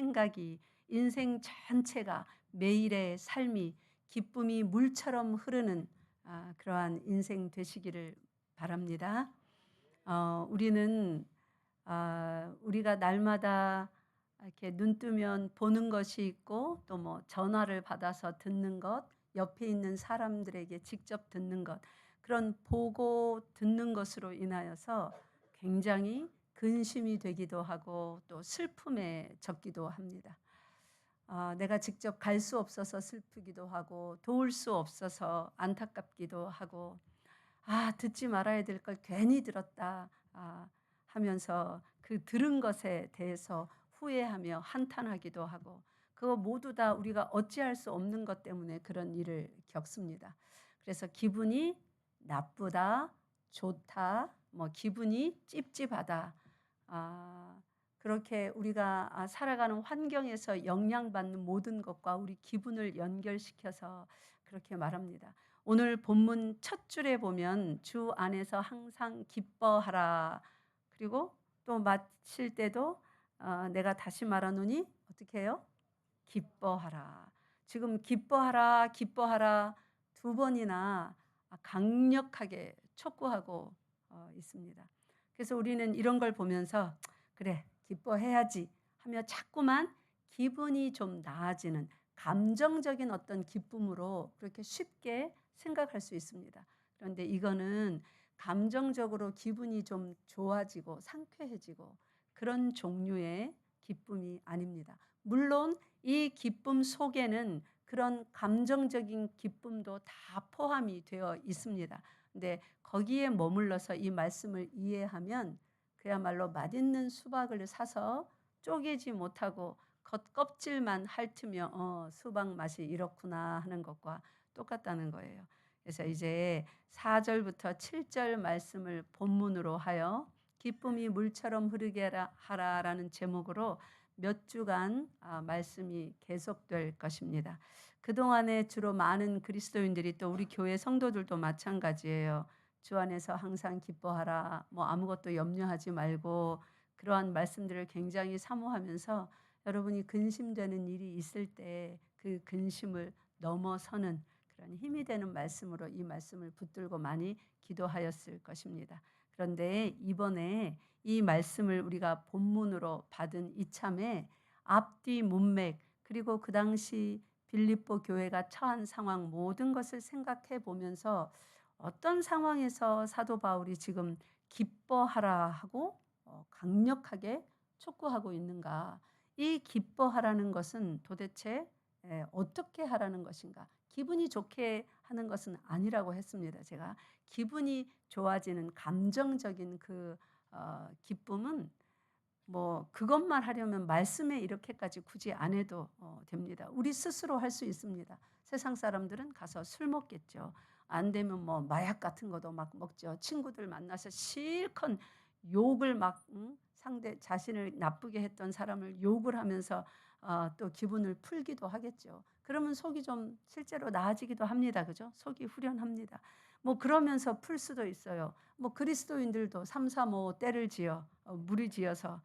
생각이, 인생 전체가, 매일의 삶이 기쁨이 물처럼 흐르는 그러한 인생 되시기를 바랍니다. 우리는 우리가 날마다 이렇게 눈 뜨면 보는 것이 있고, 또 뭐 전화를 받아서 듣는 것, 옆에 있는 사람들에게 직접 듣는 것, 그런 보고 듣는 것으로 인하여서 굉장히 근심이 되기도 하고 또 슬픔에 젖기도 합니다. 내가 직접 갈 수 없어서 슬프기도 하고 도울 수 없어서 안타깝기도 하고, 듣지 말아야 될 걸 괜히 들었다 하면서 그 들은 것에 대해서 후회하며 한탄하기도 하고, 그거 모두 다 우리가 어찌할 수 없는 것 때문에 그런 일을 겪습니다. 그래서 기분이 나쁘다, 좋다, 뭐 기분이 찝찝하다, 그렇게 우리가 살아가는 환경에서 영향받는 모든 것과 우리 기분을 연결시켜서 그렇게 말합니다. 오늘 본문 첫 줄에 보면 주 안에서 항상 기뻐하라. 그리고 또 마칠 때도 내가 다시 말하노니 어떻게 해요? 기뻐하라. 지금 기뻐하라, 기뻐하라 두 번이나 강력하게 촉구하고 있습니다. 그래서 우리는 이런 걸 보면서 그래, 기뻐해야지 하며 자꾸만 기분이 좀 나아지는 감정적인 어떤 기쁨으로 그렇게 쉽게 생각할 수 있습니다. 그런데 이거는 감정적으로 기분이 좀 좋아지고 상쾌해지고 그런 종류의 기쁨이 아닙니다. 물론 이 기쁨 속에는 그런 감정적인 기쁨도 다 포함이 되어 있습니다. 근데 거기에 머물러서 이 말씀을 이해하면 그야말로 맛있는 수박을 사서 쪼개지 못하고 겉껍질만 핥으며 수박 맛이 이렇구나 하는 것과 똑같다는 거예요. 그래서 이제 4절부터 7절 말씀을 본문으로 하여 기쁨이 물처럼 흐르게 하라라는 제목으로 몇 주간 말씀이 계속될 것입니다. 그동안에 주로 많은 그리스도인들이, 또 우리 교회 성도들도 마찬가지예요. 주 안에서 항상 기뻐하라, 뭐 아무것도 염려하지 말고, 그러한 말씀들을 굉장히 사모하면서 여러분이 근심되는 일이 있을 때 그 근심을 넘어서는 그런 힘이 되는 말씀으로 이 말씀을 붙들고 많이 기도하였을 것입니다. 그런데 이번에 이 말씀을 우리가 본문으로 받은 이참에 앞뒤 문맥, 그리고 그 당시 빌립보 교회가 처한 상황, 모든 것을 생각해 보면서 어떤 상황에서 사도 바울이 지금 기뻐하라 하고 강력하게 촉구하고 있는가? 이 기뻐하라는 것은 도대체 어떻게 하라는 것인가? 기분이 좋게 하는 것은 아니라고 했습니다. 제가 기분이 좋아지는 감정적인 그 기쁨은 뭐 그것만 하려면 말씀에 이렇게까지 굳이 안 해도 됩니다. 우리 스스로 할 수 있습니다. 세상 사람들은 가서 술 먹겠죠. 안 되면 뭐 마약 같은 것도 막 먹죠. 친구들 만나서 실컷 욕을 막 상대 자신을 나쁘게 했던 사람을 욕을 하면서 또 기분을 풀기도 하겠죠. 그러면 속이 좀 실제로 나아지기도 합니다. 그죠? 속이 후련합니다. 뭐 그러면서 풀 수도 있어요. 뭐 그리스도인들도 335 때를 지어 무리지어서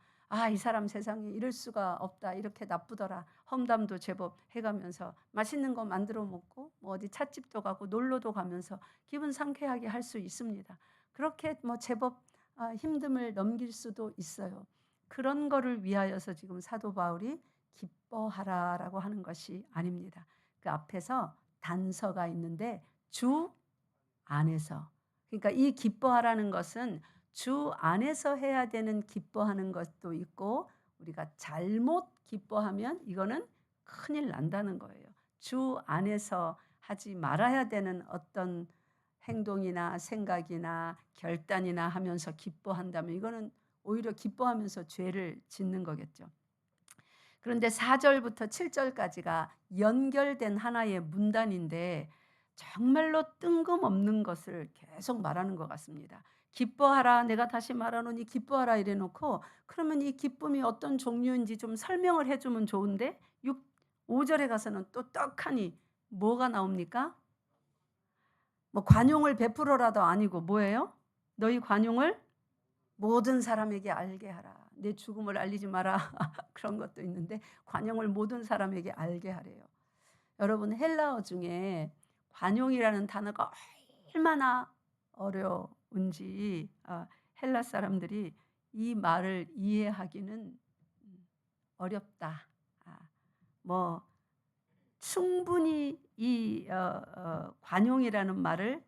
이 사람 세상에 이럴 수가 없다, 이렇게 나쁘더라, 험담도 제법 해가면서 맛있는 거 만들어 먹고 뭐 어디 찻집도 가고 놀러도 가면서 기분 상쾌하게 할 수 있습니다. 그렇게 뭐 제법 힘듦을 넘길 수도 있어요. 그런 거를 위하여서 지금 사도 바울이 기뻐하라라고 하는 것이 아닙니다. 그 앞에서 단서가 있는데 주 안에서, 그러니까 이 기뻐하라는 것은 주 안에서 해야 되는 기뻐하는 것도 있고, 우리가 잘못 기뻐하면 이거는 큰일 난다는 거예요. 주 안에서 하지 말아야 되는 어떤 행동이나 생각이나 결단이나 하면서 기뻐한다면 이거는 오히려 기뻐하면서 죄를 짓는 거겠죠. 그런데 4절부터 7절까지가 연결된 하나의 문단인데 정말로 뜬금없는 것을 계속 말하는 것 같습니다. 기뻐하라, 내가 다시 말하노니 기뻐하라 이래 놓고, 그러면 이 기쁨이 어떤 종류인지 좀 설명을 해주면 좋은데 5절에 가서는 또 떡하니 뭐가 나옵니까? 뭐 관용을 베풀어라도 아니고 뭐예요? 너희 관용을 모든 사람에게 알게 하라. 내 죽음을 알리지 마라. 그런 것도 있는데 관용을 모든 사람에게 알게 하래요. 여러분 헬라어 중에 관용이라는 단어가 얼마나 어려운지 헬라 사람들이 이 말을 이해하기는 어렵다. 뭐 충분히 이 관용이라는 말을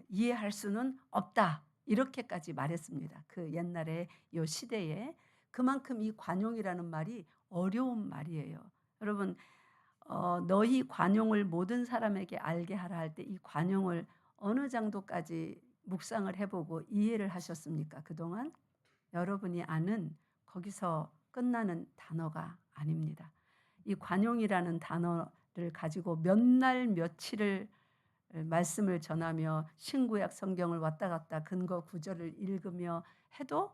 이해할 수는 없다. 이렇게까지 말했습니다. 그 옛날에 요 시대에 그만큼 이 관용이라는 말이 어려운 말이에요. 여러분 너희 관용을 모든 사람에게 알게 하라 할 때 이 관용을 어느 정도까지 묵상을 해보고 이해를 하셨습니까? 그동안 여러분이 아는 거기서 끝나는 단어가 아닙니다. 이 관용이라는 단어를 가지고 몇 날 며칠을 말씀을 전하며 신구약 성경을 왔다 갔다 근거 구절을 읽으며 해도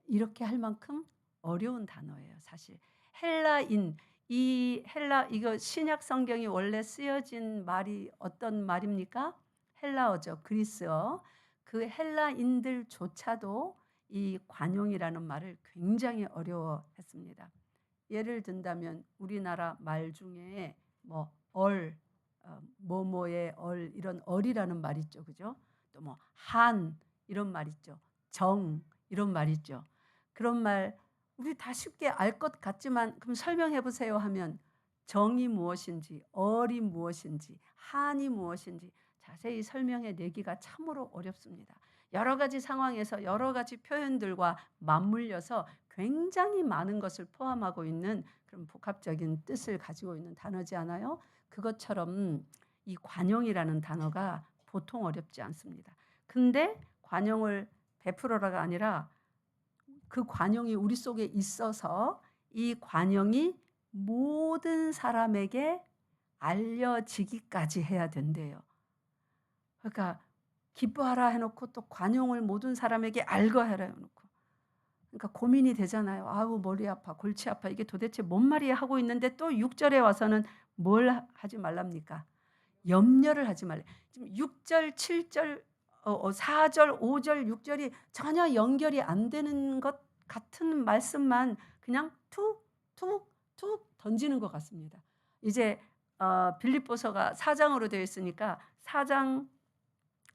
이렇게 할 만큼 어려운 단어예요. 사실 헬라인 이거 신약 성경이 원래 쓰여진 말이 어떤 말입니까? 헬라어죠. 그리스어. 그 헬라인들조차도 이 관용이라는 말을 굉장히 어려워했습니다. 예를 든다면 우리나라 말 중에 뭐 뭐뭐의 이런 얼이라는 말 있죠. 그죠? 또 뭐 한 이런 말 있죠. 정 이런 말 있죠. 그런 말 우리 다 쉽게 알 것 같지만 그럼 설명해 보세요 하면 정이 무엇인지 얼이 무엇인지 한이 무엇인지 자세히 설명해 내기가 참으로 어렵습니다. 여러 가지 상황에서 여러 가지 표현들과 맞물려서 굉장히 많은 것을 포함하고 있는 그런 복합적인 뜻을 가지고 있는 단어지 않아요? 그것처럼 이 관용이라는 단어가 보통 어렵지 않습니다. 근데 관용을 베풀어라가 아니라 그 관용이 우리 속에 있어서 이 관용이 모든 사람에게 알려지기까지 해야 된대요. 그러니까 기뻐하라 해놓고 또 관용을 모든 사람에게 알고 하라 해놓고 그러니까 고민이 되잖아요. 아우 머리 아파 골치 아파 이게 도대체 뭔 말이야 하고 있는데 또 6절에 와서는 뭘 하지 말랍니까? 염려를 하지 말래. 지금 6절 7절 4절 5절 6절이 전혀 연결이 안 되는 것 같은 말씀만 그냥 툭툭툭 던지는 것 같습니다. 이제 빌립보서가 4장으로 되어 있으니까 4장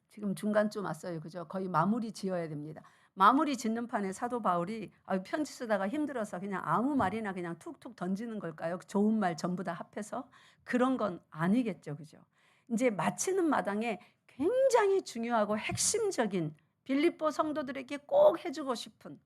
지금 중간쯤 왔어요. 그죠? 거의 마무리 지어야 됩니다. 마무리 짓는 판에 사도 바울이 편지 쓰다가 힘들어서 그냥 아무 말이나 그냥 툭툭 던지는 걸까요? 좋은 말 전부 다 합해서? 그런 건 아니겠죠. 그죠? 이제 마치는 마당에 굉장히 중요하고 핵심적인 빌립보 성도들에게 꼭 해주고 싶은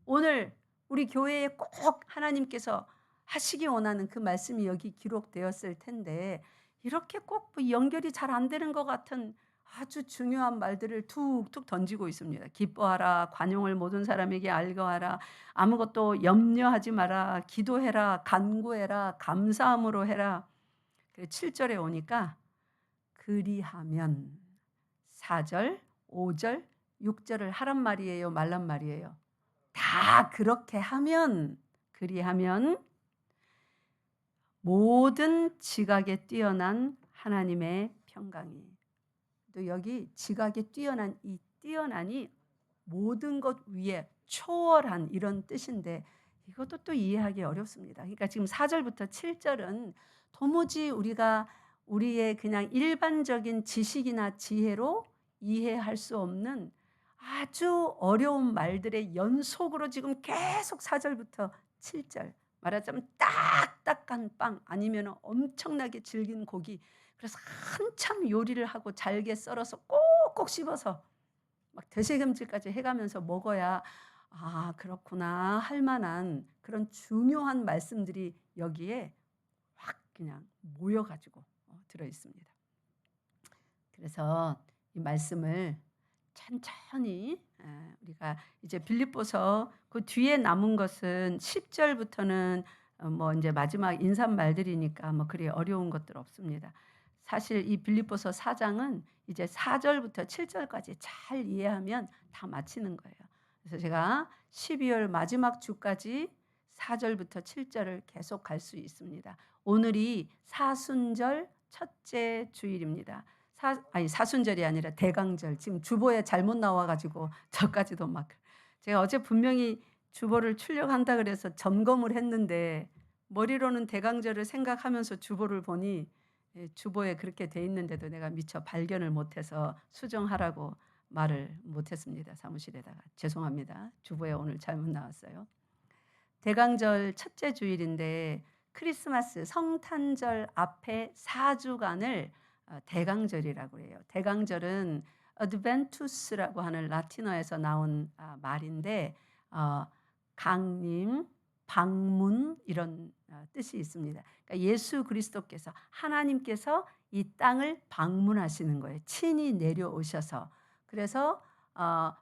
오늘 우리 교회에 꼭 하나님께서 하시기 원하는 그 말씀이 여기 기록되었을 텐데 이렇게 꼭 연결이 잘 안 되는 것 같은 아주 중요한 말들을 툭툭 던지고 있습니다. 기뻐하라, 관용을 모든 사람에게 알게 하라, 아무것도 염려하지 마라, 기도해라, 간구해라, 감사함으로 해라. 7절에 오니까 그리하면 4절, 5절, 6절을 하란 말이에요, 말란 말이에요? 다 그렇게 하면 그리하면 모든 지각에 뛰어난 하나님의 평강이 또 여기 지각에 뛰어난 이 뛰어난이 모든 것 위에 초월한 이런 뜻인데 이것도 또 이해하기 어렵습니다. 그러니까 지금 4절부터 7절은 도무지 우리가 우리의 그냥 일반적인 지식이나 지혜로 이해할 수 없는 아주 어려운 말들의 연속으로 지금 계속 4절부터 7절 말하자면 딱딱한 빵 아니면 엄청나게 질긴 고기 그래서 한참 요리를 하고 잘게 썰어서 꼭꼭 씹어서 막 되새김질까지 해가면서 먹어야 아 그렇구나 할 만한 그런 중요한 말씀들이 여기에 확 그냥 모여가지고 들어있습니다. 그래서 이 말씀을 천천히 우리가 이제 빌립보서 그 뒤에 남은 것은 10절부터는 뭐 이제 마지막 인사말들이니까 뭐 그리 어려운 것들 없습니다. 사실 이 빌립보서 4장은 이제 4절부터 7절까지 잘 이해하면 다 마치는 거예요. 그래서 제가 12월 마지막 주까지 4절부터 7절을 계속 갈 수 있습니다. 오늘이 사순절 첫째 주일입니다. 사순절이 아니라 대강절. 지금 주보에 잘못 나와가지고 저까지도 막 제가 어제 분명히 주보를 출력한다 그래서 점검을 했는데 머리로는 대강절을 생각하면서 주보를 보니 주보에 그렇게 돼 있는데도 내가 미처 발견을 못해서 수정하라고 말을 못했습니다. 사무실에다가. 죄송합니다. 주보에 오늘 잘못 나왔어요. 대강절 첫째 주일인데 크리스마스 성탄절 앞에 4주간을 대강절이라고 해요. 대강절은 어드벤투스라고 하는 라틴어에서 나온 말인데 강림, 방문 이런 뜻이 있습니다. 그러니까 예수 그리스도께서 하나님께서 이 땅을 방문하시는 거예요. 친히 내려오셔서. 그래서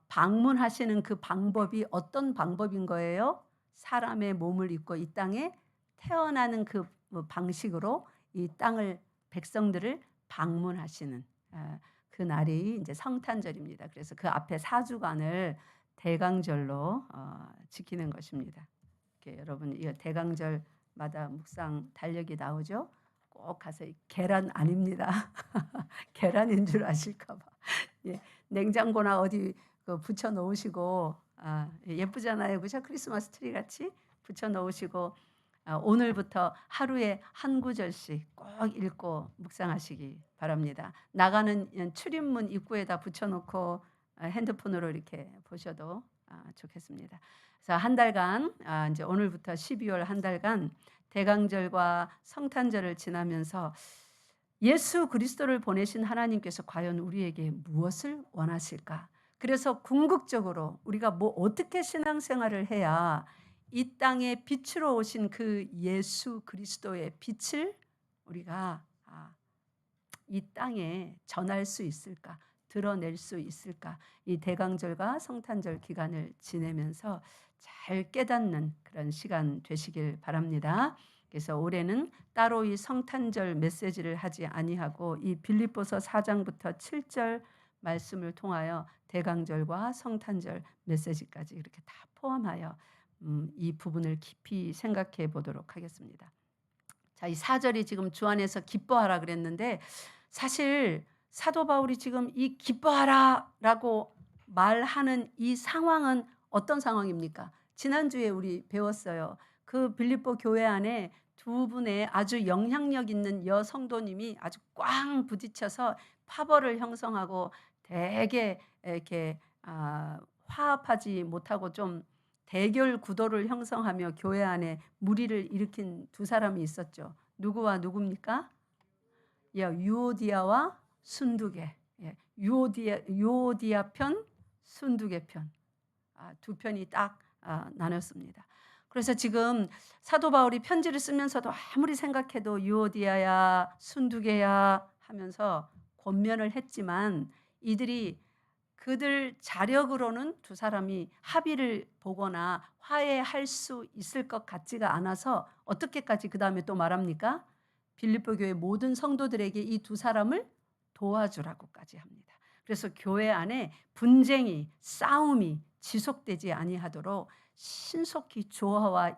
방문하시는 그 방법이 어떤 방법인 거예요? 사람의 몸을 입고 이 땅에 태어나는 그 방식으로 이 땅을 백성들을 방문하시는 그 날이 이제 성탄절입니다. 그래서 그 앞에 4주간을 대강절로 지키는 것입니다. 여러분 이 대강절마다 묵상 달력이 나오죠. 꼭 가서 계란 아닙니다. 계란인 줄 아실까 봐. 예, 냉장고나 어디 붙여 놓으시고 예쁘잖아요. 그죠? 크리스마스 트리 같이 붙여 놓으시고 오늘부터 하루에 한 구절씩 꼭 읽고 묵상하시기 바랍니다. 나가는 출입문 입구에다 붙여 놓고 핸드폰으로 이렇게 보셔도 좋겠습니다. 그래서 한 달간 이제 오늘부터 12월 한 달간 대강절과 성탄절을 지나면서 예수 그리스도를 보내신 하나님께서 과연 우리에게 무엇을 원하실까? 그래서 궁극적으로 우리가 뭐 어떻게 신앙생활을 해야 이 땅에 빛으로 오신 그 예수 그리스도의 빛을 우리가 이 땅에 전할 수 있을까? 드러낼 수 있을까? 이 대강절과 성탄절 기간을 지내면서 잘 깨닫는 그런 시간 되시길 바랍니다. 그래서 올해는 따로 이 성탄절 메시지를 하지 아니하고 이 빌립보서 4장부터 7절 말씀을 통하여 대강절과 성탄절 메시지까지 이렇게 다 포함하여 이 부분을 깊이 생각해 보도록 하겠습니다. 자, 이 4절이 지금 주 안에서 기뻐하라 그랬는데 사실 사도 바울이 지금 이 기뻐하라라고 말하는 이 상황은 어떤 상황입니까? 지난주에 우리 배웠어요. 그 빌립보 교회 안에 두 분의 아주 영향력 있는 여성도님이 아주 꽝 부딪혀서 파벌을 형성하고 되게 이렇게 화합하지 못하고 좀 대결 구도를 형성하며 교회 안에 무리를 일으킨 두 사람이 있었죠. 누구와 누굽니까? 유오디아와 순두계. 유오디아 편, 순두계 편. 두 편이 딱 나눴습니다. 그래서 지금 사도 바울이 편지를 쓰면서도 아무리 생각해도 유오디아야 순두계야 하면서 권면을 했지만 이들이 그들 자력으로는 두 사람이 합의를 보거나 화해할 수 있을 것 같지가 않아서 어떻게까지 그 다음에 또 말합니까? 빌립보 교회 모든 성도들에게 이 두 사람을 도와주라고까지 합니다. 그래서 교회 안에 분쟁이 싸움이 지속되지 아니하도록 신속히 조화와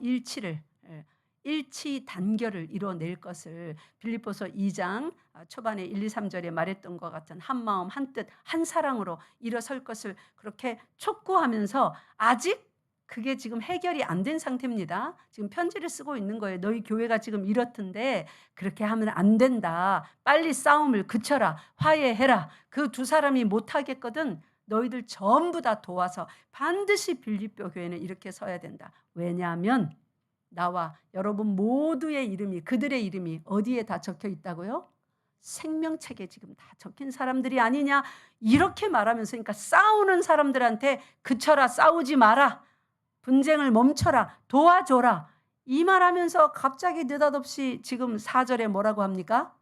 일치 단결을 이뤄낼 것을 빌립보서 2장 초반에 1, 2, 3절에 말했던 것 같은 한 마음 한 뜻 한 사랑으로 일어설 것을 그렇게 촉구하면서 아직 그게 지금 해결이 안 된 상태입니다. 지금 편지를 쓰고 있는 거예요. 너희 교회가 지금 이렇던데 그렇게 하면 안 된다. 빨리 싸움을 그쳐라. 화해해라. 그 두 사람이 못하겠거든 너희들 전부 다 도와서 반드시 빌립보 교회는 이렇게 서야 된다. 왜냐하면 나와 여러분 모두의 이름이 그들의 이름이 어디에 다 적혀 있다고요? 생명책에 지금 다 적힌 사람들이 아니냐 이렇게 말하면서 그러니까 싸우는 사람들한테 그쳐라 싸우지 마라 분쟁을 멈춰라 도와줘라 이 말하면서 갑자기 느닷없이 지금 4절에 뭐라고 합니까?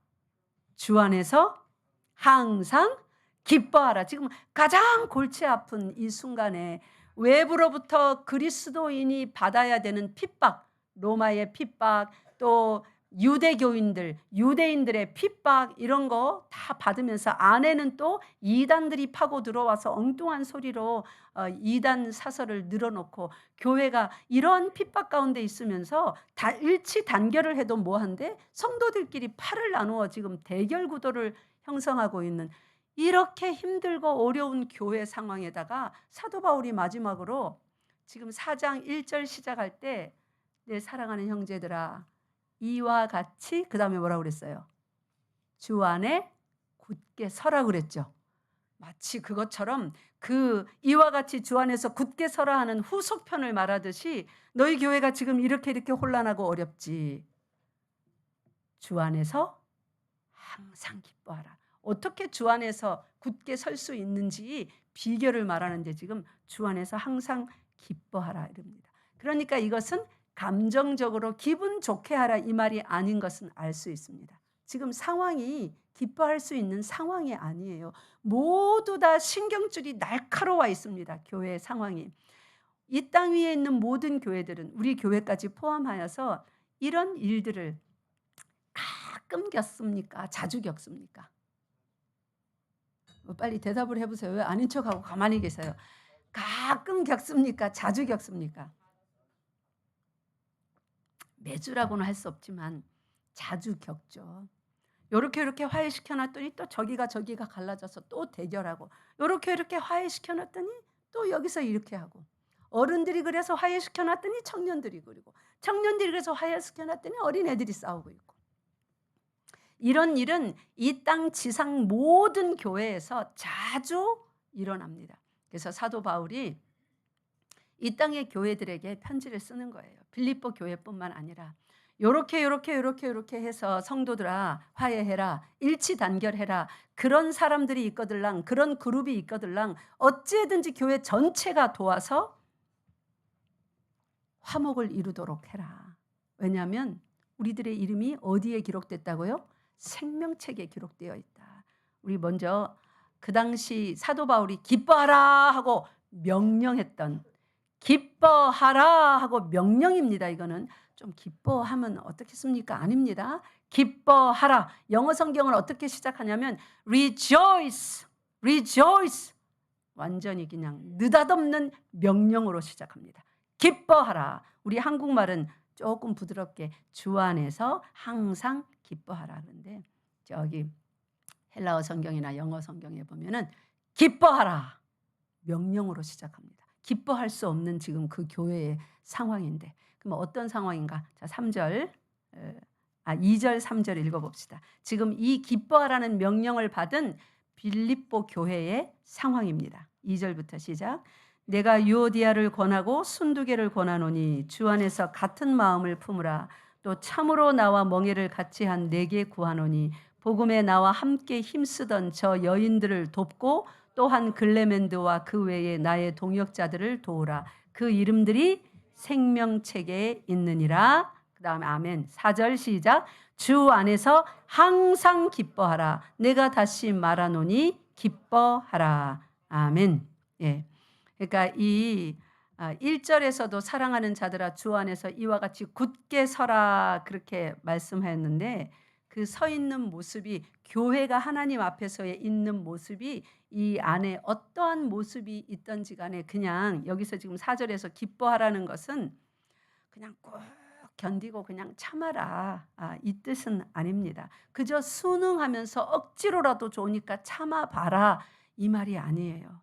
주 안에서 항상 기뻐하라. 지금 가장 골치 아픈 이 순간에 외부로부터 그리스도인이 받아야 되는 핍박 로마의 핍박 또 유대인들의 핍박 이런 거 다 받으면서 안에는 또 이단들이 파고 들어와서 엉뚱한 소리로 이단 사설을 늘어놓고 교회가 이런 핍박 가운데 있으면서 다 일치 단결을 해도 뭐한데 성도들끼리 팔을 나누어 지금 대결 구도를 형성하고 있는 이렇게 힘들고 어려운 교회 상황에다가 사도 바울이 마지막으로 지금 4장 1절 시작할 때 내 사랑하는 형제들아 이와 같이 그다음에 뭐라고 그랬어요? 주 안에 굳게 서라 그랬죠. 마치 그것처럼 그 이와 같이 주 안에서 굳게 서라 하는 후속편을 말하듯이 너희 교회가 지금 이렇게 혼란하고 어렵지. 주 안에서 항상 기뻐하라. 어떻게 주 안에서 굳게 설 수 있는지 비결을 말하는데 지금 주 안에서 항상 기뻐하라 이럽니다. 그러니까 이것은 감정적으로 기분 좋게 하라 이 말이 아닌 것은 알 수 있습니다. 지금 상황이 기뻐할 수 있는 상황이 아니에요. 모두 다 신경줄이 날카로워 있습니다. 교회의 상황이. 이 땅 위에 있는 모든 교회들은 우리 교회까지 포함하여서 이런 일들을 가끔 겪습니까? 자주 겪습니까? 빨리 대답을 해보세요. 왜 아닌 척하고 가만히 계세요? 가끔 겪습니까? 자주 겪습니까? 매주라고는 할 수 없지만 자주 겪죠. 요렇게 화해시켜 놨더니 또 저기가 갈라져서 또 대결하고 요렇게 화해시켜 놨더니 또 여기서 이렇게 하고 어른들이 그래서 화해시켜 놨더니 청년들이 그리고 청년들이 그래서 화해시켜 놨더니 어린애들이 싸우고 있고 이런 일은 이 땅 지상 모든 교회에서 자주 일어납니다. 그래서 사도 바울이 이 땅의 교회들에게 편지를 쓰는 거예요. 빌립보 교회뿐만 아니라 요렇게 해서 성도들아 화해해라. 일치 단결해라. 그런 사람들이 있거들랑 그런 그룹이 있거들랑 어찌든지 교회 전체가 도와서 화목을 이루도록 해라. 왜냐하면 우리들의 이름이 어디에 기록됐다고요? 생명책에 기록되어 있다. 우리 먼저 그 당시 사도 바울이 기뻐하라 하고 명령했던 기뻐하라 하고 명령입니다. 이거는 좀 기뻐하면 어떻겠습니까? 아닙니다. 기뻐하라. 영어 성경은 어떻게 시작하냐면 rejoice, rejoice. 완전히 그냥 느닷없는 명령으로 시작합니다. 기뻐하라. 우리 한국말은 조금 부드럽게 주 안에서 항상 기뻐하라 그러는데 저기 헬라어 성경이나 영어 성경에 보면은 기뻐하라. 명령으로 시작합니다. 기뻐할 수 없는 지금 그 교회의 상황인데 그럼 어떤 상황인가? 자, 2절 3절 읽어봅시다. 지금 이 기뻐하라는 명령을 받은 빌립보 교회의 상황입니다. 2절부터 시작. 내가 유오디아를 권하고 순두개를 권하노니 주 안에서 같은 마음을 품으라. 또 참으로 나와 멍에를 같이 한 내게 구하노니 복음에 나와 함께 힘쓰던 저 여인들을 돕고 또한 글레멘드와 그 외에 나의 동역자들을 도우라. 그 이름들이 생명책에 있느니라. 그 다음에 아멘. 4절 시작. 주 안에서 항상 기뻐하라. 내가 다시 말하노니 기뻐하라. 아멘. 예. 그러니까 이 1절에서도 사랑하는 자들아 주 안에서 이와 같이 굳게 서라 그렇게 말씀하였는데 그 서 있는 모습이 교회가 하나님 앞에서 있는 모습이 이 안에 어떠한 모습이 있든지 간에 그냥 여기서 지금 4절에서 기뻐하라는 것은 그냥 꼭 견디고 그냥 참아라 이 뜻은 아닙니다. 그저 순응하면서 억지로라도 좋으니까 참아봐라 이 말이 아니에요.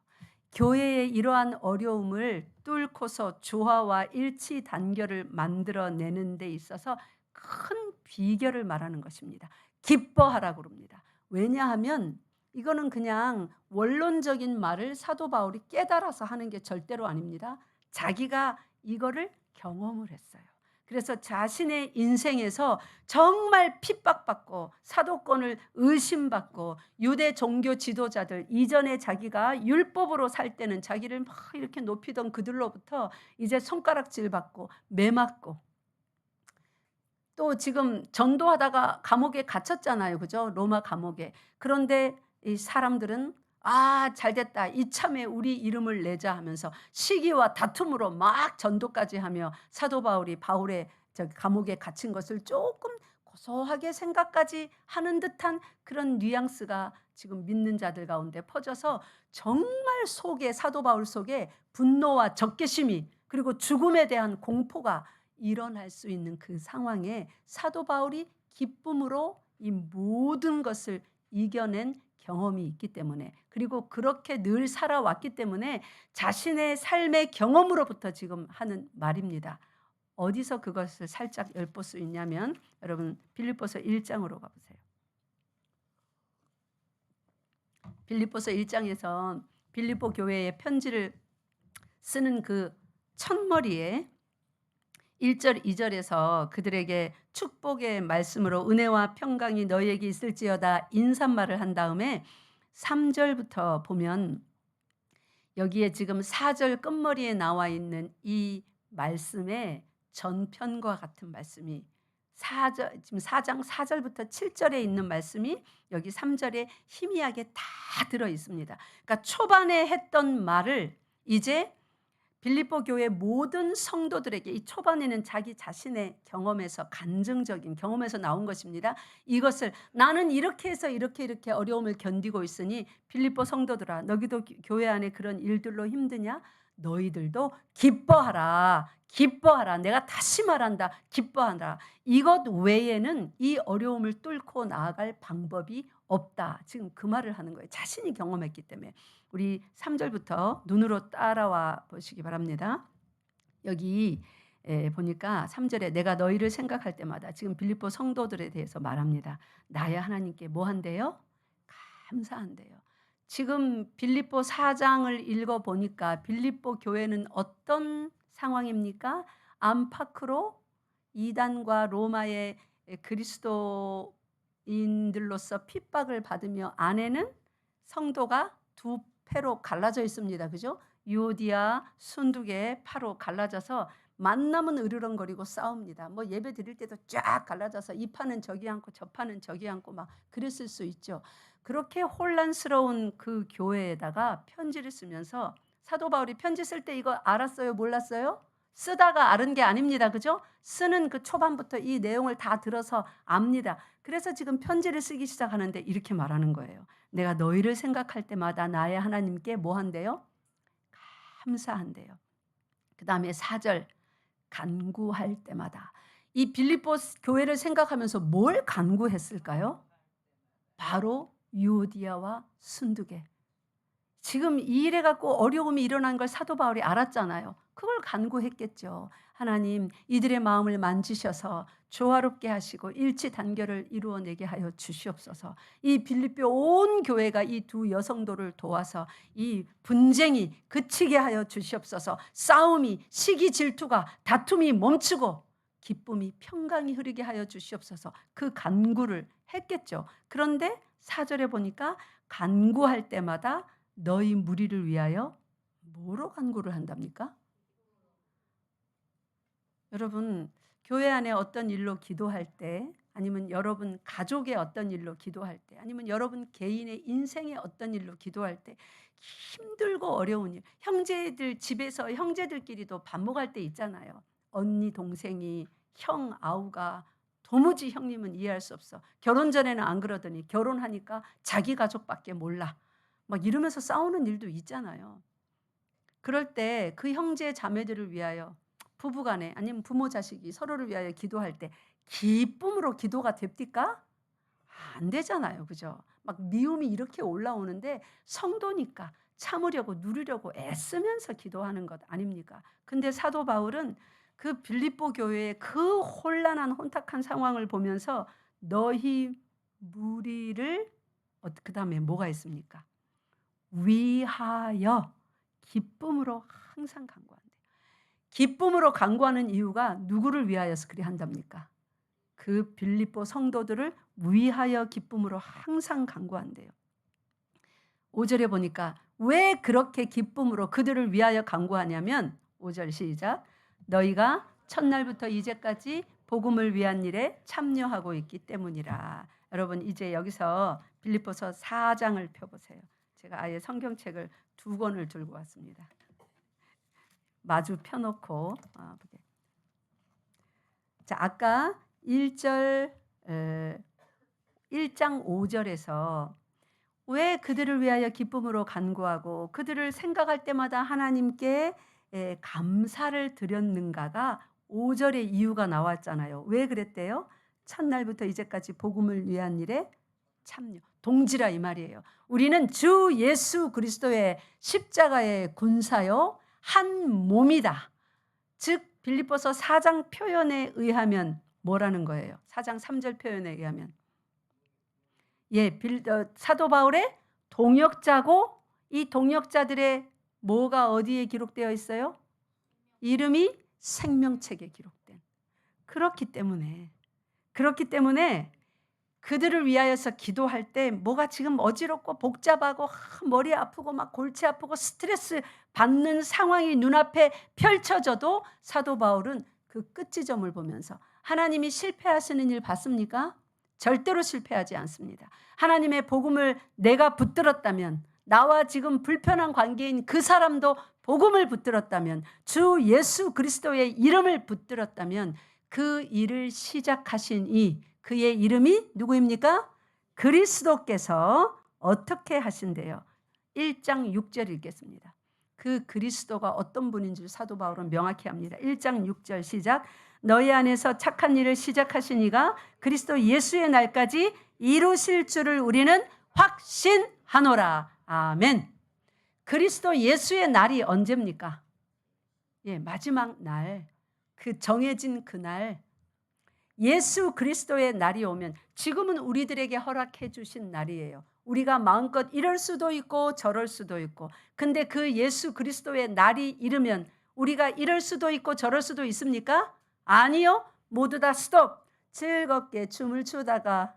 교회의 이러한 어려움을 뚫고서 조화와 일치 단결을 만들어내는 데 있어서 큰 비결을 말하는 것입니다. 기뻐하라고 그럽니다. 왜냐하면 이거는 그냥 원론적인 말을 사도 바울이 깨달아서 하는 게 절대로 아닙니다. 자기가 이거를 경험을 했어요. 그래서 자신의 인생에서 정말 핍박받고 사도권을 의심받고 유대 종교 지도자들 이전에 자기가 율법으로 살 때는 자기를 막 이렇게 높이던 그들로부터 이제 손가락질 받고 매맞고 또 지금 전도하다가 감옥에 갇혔잖아요. 그죠? 로마 감옥에. 그런데 이 사람들은 잘됐다. 이참에 우리 이름을 내자 하면서 시기와 다툼으로 막 전도까지 하며 사도 바울이 바울의 감옥에 갇힌 것을 조금 고소하게 생각까지 하는 듯한 그런 뉘앙스가 지금 믿는 자들 가운데 퍼져서 정말 속에 사도 바울 속에 분노와 적개심이 그리고 죽음에 대한 공포가 일어날 수 있는 그 상황에 사도 바울이 기쁨으로 이 모든 것을 이겨낸 경험이 있기 때문에, 그리고 그렇게 늘 살아왔기 때문에 자신의 삶의 경험으로부터 지금 하는 말입니다. 어디서 그것을 살짝 엿볼 수 있냐면 여러분 빌립보서 1장으로 가보세요. 빌립보서 1장에서 빌립보 교회에 편지를 쓰는 그 첫머리에 1절 2절에서 그들에게 축복의 말씀으로 은혜와 평강이 너희에게 있을지어다 인사말을 한 다음에 3절부터 보면 여기에 지금 4절 끝머리에 나와 있는 이 말씀의 전편과 같은 말씀이 지금 4장 4절부터 7절에 있는 말씀이 여기 3절에 희미하게 다 들어 있습니다. 그러니까 초반에 했던 말을 이제 빌립보 교회 모든 성도들에게, 이 초반에는 자기 자신의 경험에서, 간증적인 경험에서 나온 것입니다. 이것을 나는 이렇게 해서 이렇게 어려움을 견디고 있으니 빌립보 성도들아, 너희도 교회 안에 그런 일들로 힘드냐? 너희들도 기뻐하라. 기뻐하라. 내가 다시 말한다. 기뻐하라. 이것 외에는 이 어려움을 뚫고 나아갈 방법이 없다. 지금 그 말을 하는 거예요. 자신이 경험했기 때문에. 우리 3절부터 눈으로 따라와 보시기 바랍니다. 여기 보니까 3절에 내가 너희를 생각할 때마다, 지금 빌립보 성도들에 대해서 말합니다. 나의 하나님께 뭐 한대요? 감사한대요. 지금 빌립보 4장을 읽어보니까 빌립보 교회는 어떤 상황입니까? 안팎으로 이단과 로마의 그리스도인들로서 핍박을 받으며 안에는 성도가 두 패로 갈라져 있습니다. 그죠? 유오디아, 순두개 파로 갈라져서 만나면 으르렁거리고 싸웁니다. 뭐 예배 드릴 때도 쫙 갈라져서 이 파는 저기 앉고 저 파는 저기 앉고 막 그랬을 수 있죠. 그렇게 혼란스러운 그 교회에다가 편지를 쓰면서 사도 바울이 편지 쓸 때 이거 알았어요? 몰랐어요? 쓰다가 아는 게 아닙니다. 그죠? 쓰는 그 초반부터 이 내용을 다 들어서 압니다. 그래서 지금 편지를 쓰기 시작하는데 이렇게 말하는 거예요. 내가 너희를 생각할 때마다 나의 하나님께 뭐 한대요? 감사한대요. 그 다음에 4절 간구할 때마다. 이 빌립보 교회를 생각하면서 뭘 간구했을까요? 바로 유오디아와 순두개. 지금 이 일에 갖고 어려움이 일어난 걸 사도 바울이 알았잖아요. 그걸 간구했겠죠. 하나님, 이들의 마음을 만지셔서 조화롭게 하시고 일치 단결을 이루어내게 하여 주시옵소서. 이 빌립보 온 교회가 이 두 여성도를 도와서 이 분쟁이 그치게 하여 주시옵소서. 싸움이, 시기 질투가, 다툼이 멈추고 기쁨이, 평강이 흐르게 하여 주시옵소서. 그 간구를 했겠죠. 그런데 4절에 보니까 간구할 때마다 너희 무리를 위하여 뭐로 간구를 한답니까? 여러분, 교회 안에 어떤 일로 기도할 때, 아니면 여러분 가족의 어떤 일로 기도할 때, 아니면 여러분 개인의 인생의 어떤 일로 기도할 때 힘들고 어려운 일, 형제들 집에서 형제들끼리도 반목할 때 있잖아요. 언니 동생이 형 아우가 도무지 형님은 이해할 수 없어. 결혼 전에는 안 그러더니 결혼하니까 자기 가족밖에 몰라. 막 이러면서 싸우는 일도 있잖아요. 그럴 때 그 형제 자매들을 위하여, 부부간에 아니면 부모 자식이 서로를 위하여 기도할 때 기쁨으로 기도가 됩니까? 안 되잖아요. 그죠? 막 미움이 이렇게 올라오는데 성도니까 참으려고 누리려고 애쓰면서 기도하는 것 아닙니까? 근데 사도 바울은 그 빌립보 교회의 그 혼란한 혼탁한 상황을 보면서 너희 무리를, 그다음에 뭐가 있습니까? 위하여 기쁨으로 항상 간구한대요. 기쁨으로 간구하는 이유가 누구를 위하여서 그리 한답니까? 그 빌립보 성도들을 위하여 기쁨으로 항상 간구한대요. 5절에 보니까 왜 그렇게 기쁨으로 그들을 위하여 간구하냐면 5절 시작. 너희가 첫날부터 이제까지 복음을 위한 일에 참여하고 있기 때문이라. 여러분 이제 여기서 빌립보서 4장을 펴보세요. 제가 아예 성경책을 2권을 들고 왔습니다. 마주 펴놓고 자, 아까 1장 5절에서 왜 그들을 위하여 기쁨으로 간구하고 그들을 생각할 때마다 하나님께 감사를 드렸는가가 5절의 이유가 나왔잖아요. 왜 그랬대요? 첫날부터 이제까지 복음을 위한 일에 참여. 동지라 이 말이에요. 우리는 주 예수 그리스도의 십자가의 군사요 한 몸이다. 즉 빌립보서 4장 표현에 의하면 뭐라는 거예요? 4장 3절 표현에 의하면 사도 바울의 동역자고, 이 동역자들의 뭐가 어디에 기록되어 있어요? 이름이 생명책에 기록된. 그렇기 때문에 그들을 위하여서 기도할 때 뭐가 지금 어지럽고 복잡하고 머리 아프고 막 골치 아프고 스트레스 받는 상황이 눈앞에 펼쳐져도 사도 바울은 그 끝지점을 보면서 하나님이 실패하시는 일 봤습니까? 절대로 실패하지 않습니다. 하나님의 복음을 내가 붙들었다면, 나와 지금 불편한 관계인 그 사람도 복음을 붙들었다면, 주 예수 그리스도의 이름을 붙들었다면 그 일을 시작하신 그의 이름이 누구입니까? 그리스도께서 어떻게 하신대요? 1장 6절 읽겠습니다. 그 그리스도가 어떤 분인 줄 사도 바울은 명확히 합니다. 1장 6절 시작. 너희 안에서 착한 일을 시작하신 이가 그리스도 예수의 날까지 이루실 줄을 우리는 확신하노라. 아멘. 그리스도 예수의 날이 언제입니까? 마지막 날, 그 정해진 그날, 예수 그리스도의 날이 오면, 지금은 우리들에게 허락해 주신 날이에요. 우리가 마음껏 이럴 수도 있고 저럴 수도 있고, 근데 그 예수 그리스도의 날이 이르면 우리가 이럴 수도 있고 저럴 수도 있습니까? 아니요. 모두 다 스톱. 즐겁게 춤을 추다가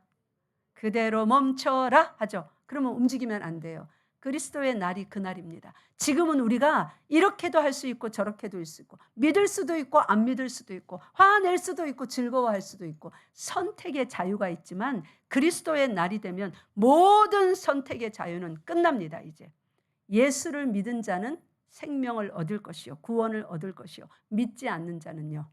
그대로 멈춰라 하죠. 그러면 움직이면 안 돼요. 그리스도의 날이 그 날입니다. 지금은 우리가 이렇게도 할 수 있고 저렇게도 할 수 있고, 믿을 수도 있고 안 믿을 수도 있고, 화낼 수도 있고 즐거워할 수도 있고, 선택의 자유가 있지만 그리스도의 날이 되면 모든 선택의 자유는 끝납니다. 이제 예수를 믿은 자는 생명을 얻을 것이요 구원을 얻을 것이요 믿지 않는 자는요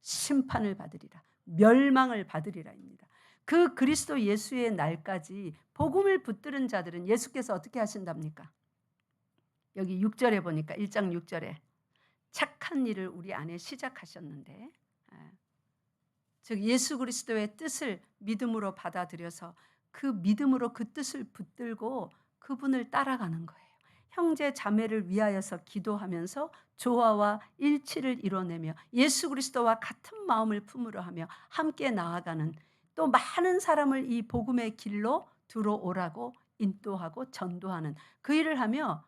심판을 받으리라, 멸망을 받으리라입니다. 그 그리스도 예수의 날까지 복음을 붙들은 자들은 예수께서 어떻게 하신답니까? 여기 6절에 보니까 1장 6절에 착한 일을 우리 안에 시작하셨는데, 즉 예수 그리스도의 뜻을 믿음으로 받아들여서 그 믿음으로 그 뜻을 붙들고 그분을 따라가는 거예요. 형제 자매를 위하여서 기도하면서 조화와 일치를 이뤄내며 예수 그리스도와 같은 마음을 품으려 하며 함께 나아가는, 또 많은 사람을 이 복음의 길로 들어오라고 인도하고 전도하는 그 일을 하며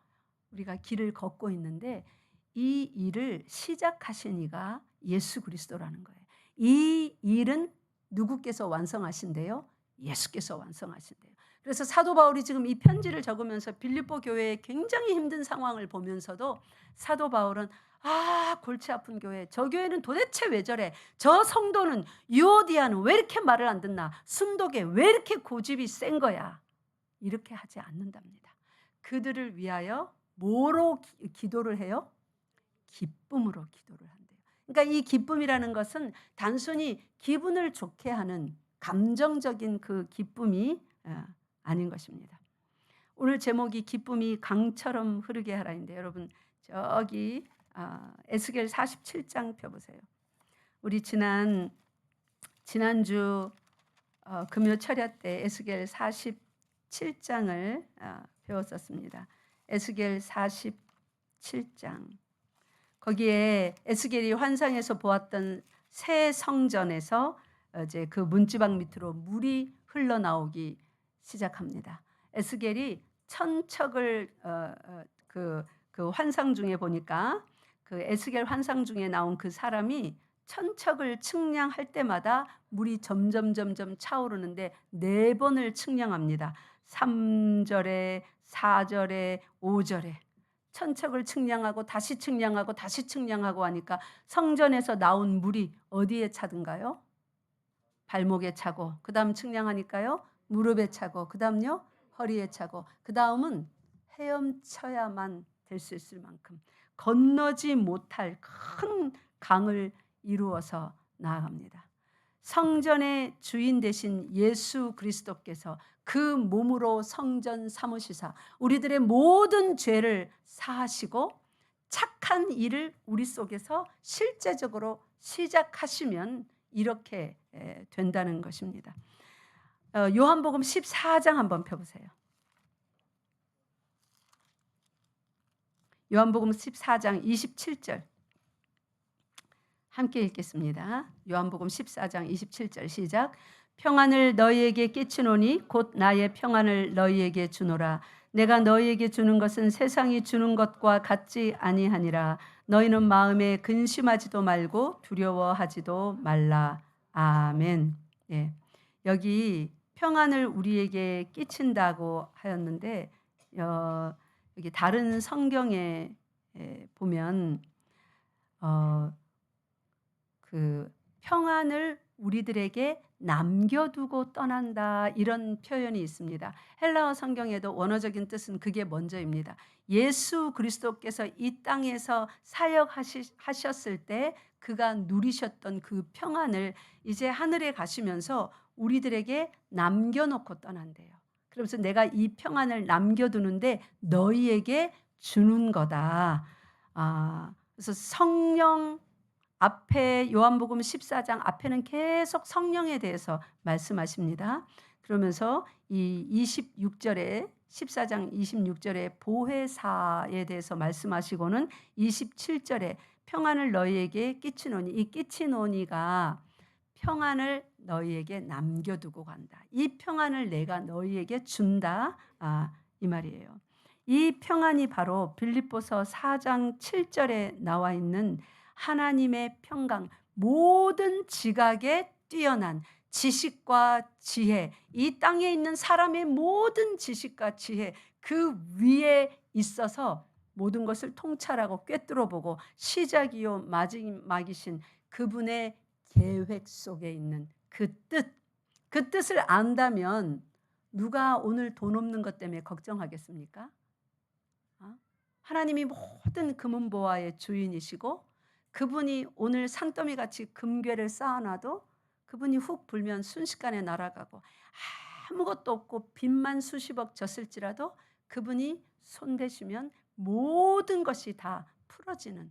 우리가 길을 걷고 있는데, 이 일을 시작하신 이가 예수 그리스도라는 거예요. 이 일은 누구께서 완성하신대요? 예수께서 완성하신대요. 그래서 사도 바울이 지금 이 편지를 적으면서 빌립보 교회의 굉장히 힘든 상황을 보면서도 사도 바울은 골치 아픈 교회, 저 교회는 도대체 왜 저래? 저 성도는, 유오디아는 왜 이렇게 말을 안 듣나? 순독에 왜 이렇게 고집이 센 거야? 이렇게 하지 않는답니다. 그들을 위하여 뭐로 기도를 해요? 기쁨으로 기도를 한대요. 그러니까 이 기쁨이라는 것은 단순히 기분을 좋게 하는 감정적인 그 기쁨이 아닌 것입니다. 오늘 제목이 기쁨이 강처럼 흐르게 하라인데, 여러분 저기 에스겔 47장 펴보세요. 우리 지난주 금요 철야 때 에스겔 47장을 배웠었습니다. 에스겔 47장. 거기에 에스겔이 환상에서 보았던 새 성전에서 이제 그 문지방 밑으로 물이 흘러나오기 시작합니다. 에스겔이 천척을 그 환상 중에 보니까 그 에스겔 환상 중에 나온 그 사람이 천척을 측량할 때마다 물이 점점 차오르는데 4번을 측량합니다. 3절에 4절에 5절에 천척을 측량하고 다시 측량하고 다시 측량하고 하니까 성전에서 나온 물이 어디에 차든가요? 발목에 차고, 그 다음 측량하니까요 무릎에 차고, 그 다음요 허리에 차고, 그 다음은 헤엄쳐야만 될 수 있을 만큼 건너지 못할 큰 강을 이루어서 나아갑니다. 성전의 주인 되신 예수 그리스도께서 그 몸으로 성전 삼으시사 우리들의 모든 죄를 사하시고 착한 일을 우리 속에서 실제적으로 시작하시면 이렇게 된다는 것입니다. 요한복음 14장 한번 펴보세요. 요한복음 14장 27절 함께 읽겠습니다. 요한복음 14장 27절 시작. 평안을 너희에게 끼치노니 곧 나의 평안을 너희에게 주노라. 내가 너희에게 주는 것은 세상이 주는 것과 같지 아니하니라. 너희는 마음에 근심하지도 말고 두려워하지도 말라. 아멘. 예. 여기 평안을 우리에게 끼친다고 하였는데 여기 다른 성경에 보면 그 평안을 우리들에게 남겨두고 떠난다 이런 표현이 있습니다. 헬라어 성경에도 원어적인 뜻은 그게 먼저입니다. 예수 그리스도께서 이 땅에서 사역하셨을 때 그가 누리셨던 그 평안을 이제 하늘에 가시면서 우리들에게 남겨놓고 떠난대요. 그러면서 내가 이 평안을 남겨두는데 너희에게 주는 거다. 그래서 성령 앞에 요한복음 14장 앞에는 계속 성령에 대해서 말씀하십니다. 그러면서 이 26절에 14장 26절에 보혜사에 대해서 말씀하시고는 27절에 평안을 너희에게 끼치노니, 이 끼치노니가 평안을 너희에게 남겨두고 간다. 이 평안을 내가 너희에게 준다. 이 말이에요. 이 평안이 바로 빌립보서 4장 7절에 나와 있는 하나님의 평강, 모든 지각에 뛰어난 지식과 지혜, 이 땅에 있는 사람의 모든 지식과 지혜, 그 위에 있어서 모든 것을 통찰하고 꿰뚫어보고 시작이요 마지막이신 그분의 계획 속에 있는 그 뜻, 그 뜻을 안다면 누가 오늘 돈 없는 것 때문에 걱정하겠습니까? 하나님이 모든 금은보화의 주인이시고 그분이 오늘 산더미같이 금괴를 쌓아놔도 그분이 훅 불면 순식간에 날아가고 아무것도 없고 빚만 수십억 졌을지라도 그분이 손대시면 모든 것이 다 풀어지는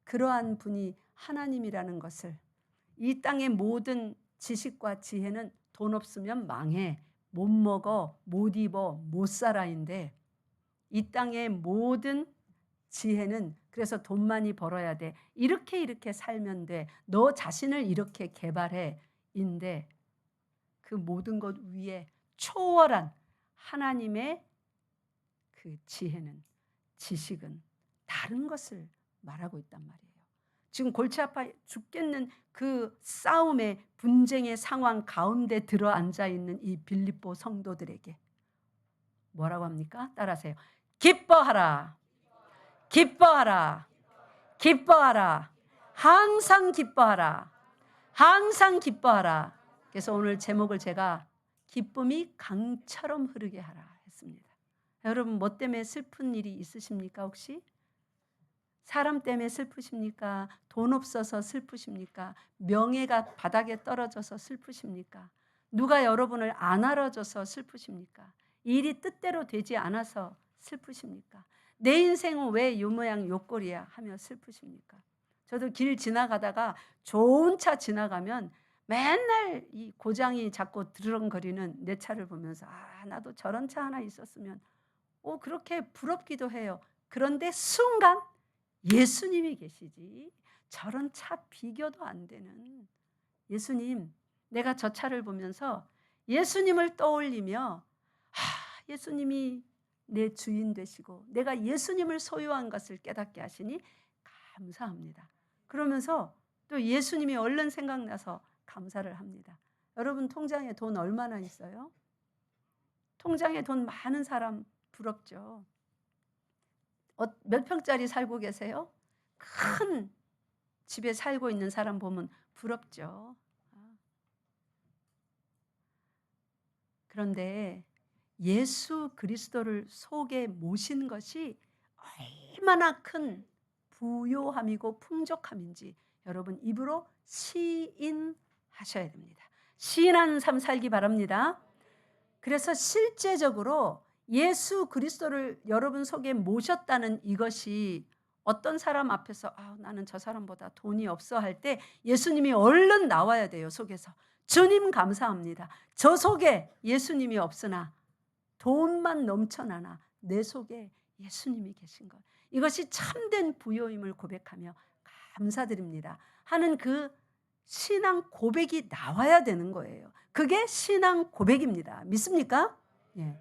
그러한 분이 하나님이라는 것을, 이 땅의 모든 지식과 지혜는 돈 없으면 망해, 못 먹어, 못 입어, 못 살아인데 이 땅의 모든 지혜는 그래서 돈 많이 벌어야 돼. 이렇게 살면 돼. 너 자신을 이렇게 개발해. 인데 그 모든 것 위에 초월한 하나님의 그 지혜는, 지식은 다른 것을 말하고 있단 말이에요. 지금 골치 아파 죽겠는 그 싸움의 분쟁의 상황 가운데 들어 앉아 있는 이 빌립보 성도들에게 뭐라고 합니까? 따라하세요. 기뻐하라. 기뻐하라. 기뻐하라. 항상 기뻐하라. 항상 기뻐하라. 그래서 오늘 제목을 제가 기쁨이 강처럼 흐르게 하라 했습니다. 여러분 뭐 때문에 슬픈 일이 있으십니까 혹시? 사람 때문에 슬프십니까? 돈 없어서 슬프십니까? 명예가 바닥에 떨어져서 슬프십니까? 누가 여러분을 안 알아줘서 슬프십니까? 일이 뜻대로 되지 않아서 슬프십니까? 내 인생은 왜 요 모양 요 꼴이야 하며 슬프십니까? 저도 길 지나가다가 좋은 차 지나가면 맨날 이 고장이 자꾸 드렁거리는 내 차를 보면서 나도 저런 차 하나 있었으면 그렇게 부럽기도 해요. 그런데 순간 예수님이 계시지 저런 차 비교도 안 되는 예수님, 내가 저 차를 보면서 예수님을 떠올리며 예수님이 내 주인 되시고 내가 예수님을 소유한 것을 깨닫게 하시니 감사합니다. 그러면서 또 예수님이 얼른 생각나서 감사를 합니다. 여러분 통장에 돈 얼마나 있어요? 통장에 돈 많은 사람 부럽죠. 몇 평짜리 살고 계세요? 큰 집에 살고 있는 사람 보면 부럽죠. 그런데 예수 그리스도를 속에 모신 것이 얼마나 큰 부요함이고 풍족함인지 여러분 입으로 시인하셔야 됩니다. 시인하는 삶 살기 바랍니다. 그래서 실제적으로 예수 그리스도를 여러분 속에 모셨다는 이것이 어떤 사람 앞에서 나는 저 사람보다 돈이 없어 할 때 예수님이 얼른 나와야 돼요. 속에서 주님 감사합니다. 저 속에 예수님이 없으나 돈만 넘쳐나나 내 속에 예수님이 계신 것. 이것이 참된 부요임을 고백하며 감사드립니다 하는 그 신앙 고백이 나와야 되는 거예요. 그게 신앙 고백입니다. 믿습니까? 예.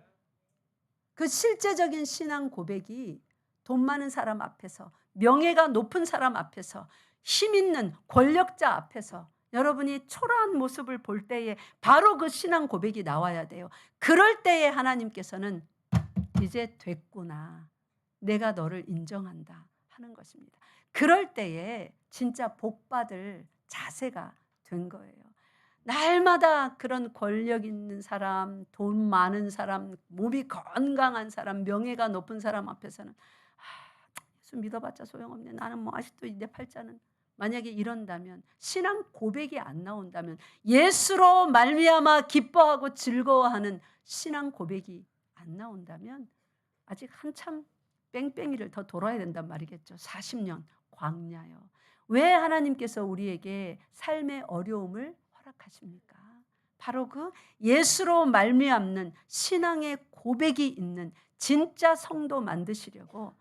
그 실제적인 신앙 고백이 돈 많은 사람 앞에서, 명예가 높은 사람 앞에서, 힘 있는 권력자 앞에서 여러분이 초라한 모습을 볼 때에 바로 그 신앙 고백이 나와야 돼요. 그럴 때에 하나님께서는 이제 됐구나, 내가 너를 인정한다 하는 것입니다. 그럴 때에 진짜 복받을 자세가 된 거예요. 날마다 그런 권력 있는 사람, 돈 많은 사람, 몸이 건강한 사람, 명예가 높은 사람 앞에서는 예수 믿어봤자 소용없네, 나는 뭐 아직도 내 팔자는, 만약에 이런다면, 신앙 고백이 안 나온다면, 예수로 말미암아 기뻐하고 즐거워하는 신앙 고백이 안 나온다면 아직 한참 뺑뺑이를 더 돌아야 된단 말이겠죠. 40년 광야요. 왜 하나님께서 우리에게 삶의 어려움을 허락하십니까? 바로 그 예수로 말미암는 신앙의 고백이 있는 진짜 성도 만드시려고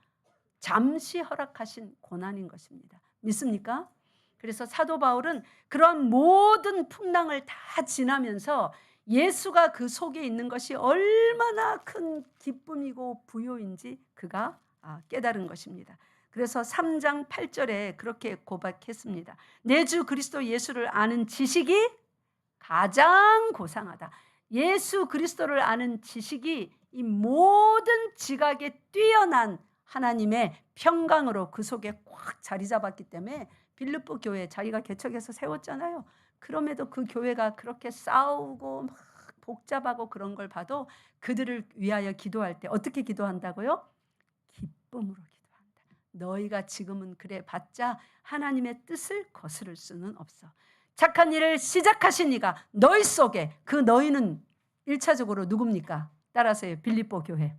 잠시 허락하신 고난인 것입니다. 믿습니까? 그래서 사도 바울은 그런 모든 풍랑을 다 지나면서 예수가 그 속에 있는 것이 얼마나 큰 기쁨이고 부요인지 그가 깨달은 것입니다. 그래서 3장 8절에 그렇게 고백했습니다. 내 주 그리스도 예수를 아는 지식이 가장 고상하다. 예수 그리스도를 아는 지식이 이 모든 지각에 뛰어난 하나님의 평강으로 그 속에 꽉 자리 잡았기 때문에 빌립보 교회 자기가 개척해서 세웠잖아요. 그럼에도 그 교회가 그렇게 싸우고 막 복잡하고 그런 걸 봐도 그들을 위하여 기도할 때 어떻게 기도한다고요? 기쁨으로 기도한다. 너희가 지금은 그래 봤자 하나님의 뜻을 거스를 수는 없어. 착한 일을 시작하신 이가 너희 속에, 그 너희는 1차적으로 누굽니까? 따라서요. 빌립보 교회.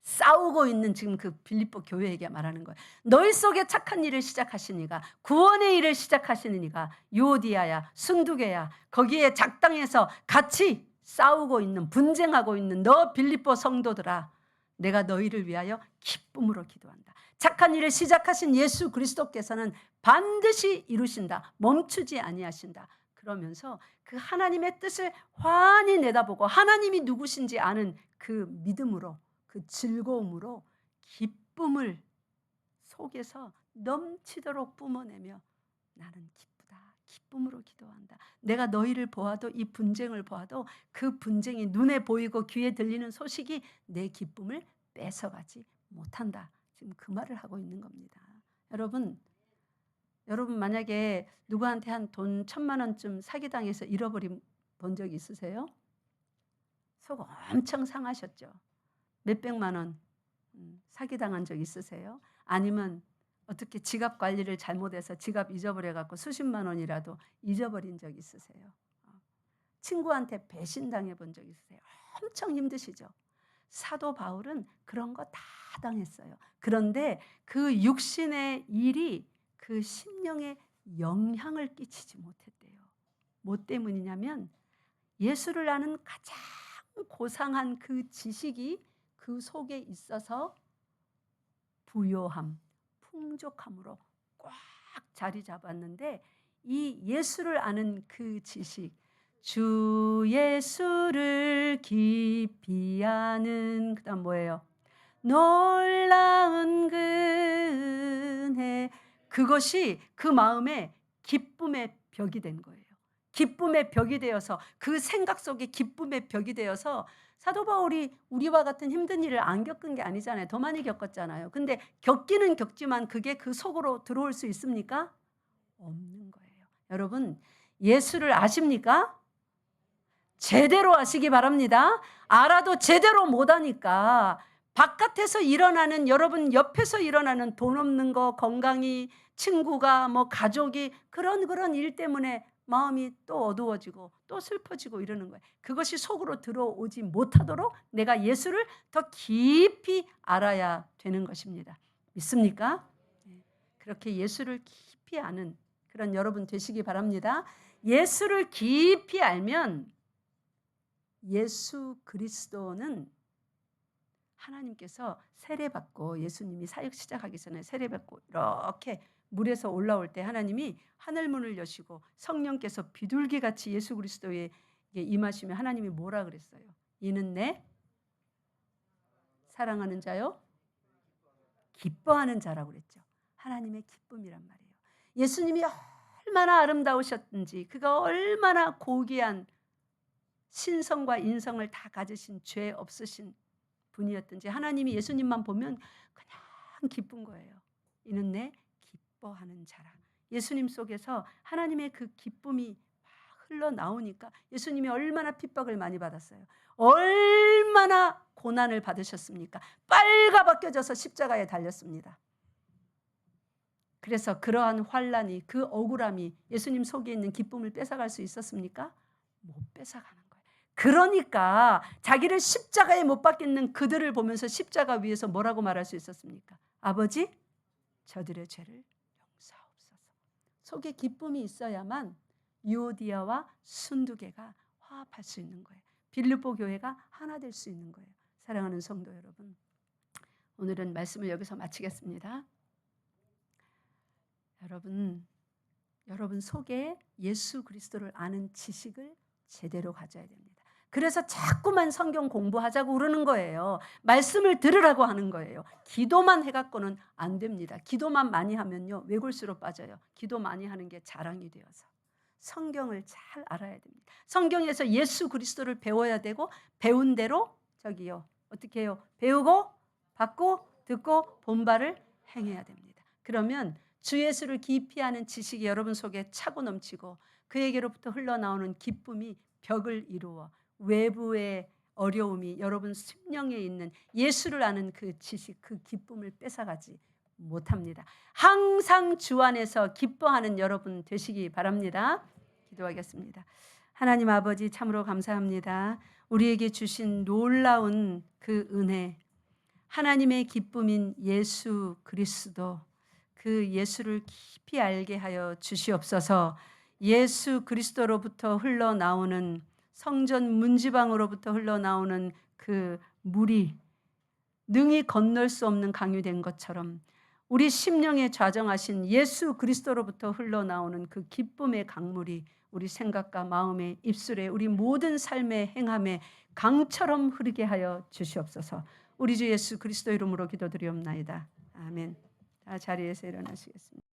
싸우고 있는 지금 그 빌립보 교회에게 말하는 거예요. 너희 속에 착한 일을 시작하신 이가, 구원의 일을 시작하시는 이가 유오디아야, 순두개야, 거기에 작당해서 같이 싸우고 있는, 분쟁하고 있는 너 빌립보 성도들아, 내가 너희를 위하여 기쁨으로 기도한다. 착한 일을 시작하신 예수 그리스도께서는 반드시 이루신다. 멈추지 아니하신다. 그러면서 그 하나님의 뜻을 환히 내다보고 하나님이 누구신지 아는 그 믿음으로, 그 즐거움으로 기쁨을 속에서 넘치도록 뿜어내며 나는 기쁘다, 기쁨으로 기도한다. 내가 너희를 보아도, 이 분쟁을 보아도 그 분쟁이 눈에 보이고 귀에 들리는 소식이 내 기쁨을 뺏어가지 못한다. 지금 그 말을 하고 있는 겁니다. 여러분 만약에 누구한테 한 돈 1,000만 원쯤 사기당해서 잃어버린 본 적 있으세요? 속 엄청 상하셨죠? 몇백만 원 사기당한 적 있으세요? 아니면 어떻게 지갑 관리를 잘못해서 지갑 잊어버려갖고 수십만 원이라도 잊어버린 적 있으세요? 친구한테 배신당해 본 적 있으세요? 엄청 힘드시죠? 사도 바울은 그런 거 다 당했어요. 그런데 그 육신의 일이 그 심령에 영향을 끼치지 못했대요. 뭐 때문이냐면 예수를 아는 가장 고상한 그 지식이 그 속에 있어서 부요함, 풍족함으로 꽉 자리 잡았는데, 이 예수를 아는 그 지식, 주 예수를 깊이 아는, 그 다음 뭐예요? 놀라운 그 은혜, 그것이 그 마음에 기쁨의 벽이 된 거예요. 기쁨의 벽이 되어서, 그 생각 속에 기쁨의 벽이 되어서, 사도 바울이 우리와 같은 힘든 일을 안 겪은 게 아니잖아요. 더 많이 겪었잖아요. 근데 겪기는 겪지만 그게 그 속으로 들어올 수 있습니까? 없는 거예요. 여러분, 예수를 아십니까? 제대로 아시기 바랍니다. 알아도 제대로 못하니까 바깥에서 일어나는, 여러분 옆에서 일어나는 돈 없는 거, 건강이, 친구가, 뭐 가족이, 그런 일 때문에 마음이 또 어두워지고 또 슬퍼지고 이러는 거예요. 그것이 속으로 들어오지 못하도록 내가 예수를 더 깊이 알아야 되는 것입니다. 믿습니까? 그렇게 예수를 깊이 아는 그런 여러분 되시기 바랍니다. 예수를 깊이 알면 예수 그리스도는 하나님께서 세례받고 예수님이 사역 시작하기 전에 세례받고 이렇게 물에서 올라올 때 하나님이 하늘문을 여시고 성령께서 비둘기같이 예수 그리스도에게 임하시면 하나님이 뭐라 그랬어요? 이는 내 사랑하는 자요? 기뻐하는 자라고 그랬죠. 하나님의 기쁨이란 말이에요. 예수님이 얼마나 아름다우셨든지 그가 얼마나 고귀한 신성과 인성을 다 가지신 죄 없으신 분이었든지 하나님이 예수님만 보면 그냥 기쁜 거예요. 이는 내 기뻐하는 자라. 예수님 속에서 하나님의 그 기쁨이 막 흘러나오니까 예수님이 얼마나 핍박을 많이 받았어요. 얼마나 고난을 받으셨습니까? 빨가벗겨져서 십자가에 달렸습니다. 그래서 그러한 환난이 그 억울함이 예수님 속에 있는 기쁨을 뺏어갈 수 있었습니까? 못 뺏어가는 거예요. 그러니까 자기를 십자가에 못 박겠는 그들을 보면서 십자가 위에서 뭐라고 말할 수 있었습니까? 아버지, 저들의 죄를 용서하옵소서. 속에 기쁨이 있어야만 유오디아와 순두개가 화합할 수 있는 거예요. 빌립보 교회가 하나 될 수 있는 거예요. 사랑하는 성도 여러분, 오늘은 말씀을 여기서 마치겠습니다. 여러분 속에 예수 그리스도를 아는 지식을 제대로 가져야 됩니다. 그래서 자꾸만 성경 공부하자고 그러는 거예요. 말씀을 들으라고 하는 거예요. 기도만 해갖고는 안 됩니다. 기도만 많이 하면요 외골수로 빠져요. 기도 많이 하는 게 자랑이 되어서. 성경을 잘 알아야 됩니다. 성경에서 예수 그리스도를 배워야 되고 배운 대로 어떻게 해요? 배우고 받고 듣고 본바를 행해야 됩니다. 그러면 주 예수를 깊이 아는 지식이 여러분 속에 차고 넘치고 그에게로부터 흘러나오는 기쁨이 벽을 이루어 외부의 어려움이 여러분 심령에 있는 예수를 아는 그 지식, 그 기쁨을 뺏어가지 못합니다. 항상 주 안에서 기뻐하는 여러분 되시기 바랍니다. 기도하겠습니다. 하나님 아버지 참으로 감사합니다. 우리에게 주신 놀라운 그 은혜, 하나님의 기쁨인 예수 그리스도, 그 예수를 깊이 알게 하여 주시옵소서. 예수 그리스도로부터 흘러나오는 성전 문지방으로부터 흘러나오는 그 물이 능히 건널 수 없는 강유된 것처럼 우리 심령에 좌정하신 예수 그리스도로부터 흘러나오는 그 기쁨의 강물이 우리 생각과 마음의 입술에 우리 모든 삶의 행함에 강처럼 흐르게 하여 주시옵소서. 우리 주 예수 그리스도 이름으로 기도드리옵나이다. 아멘. 자리에서 일어나시겠습니다.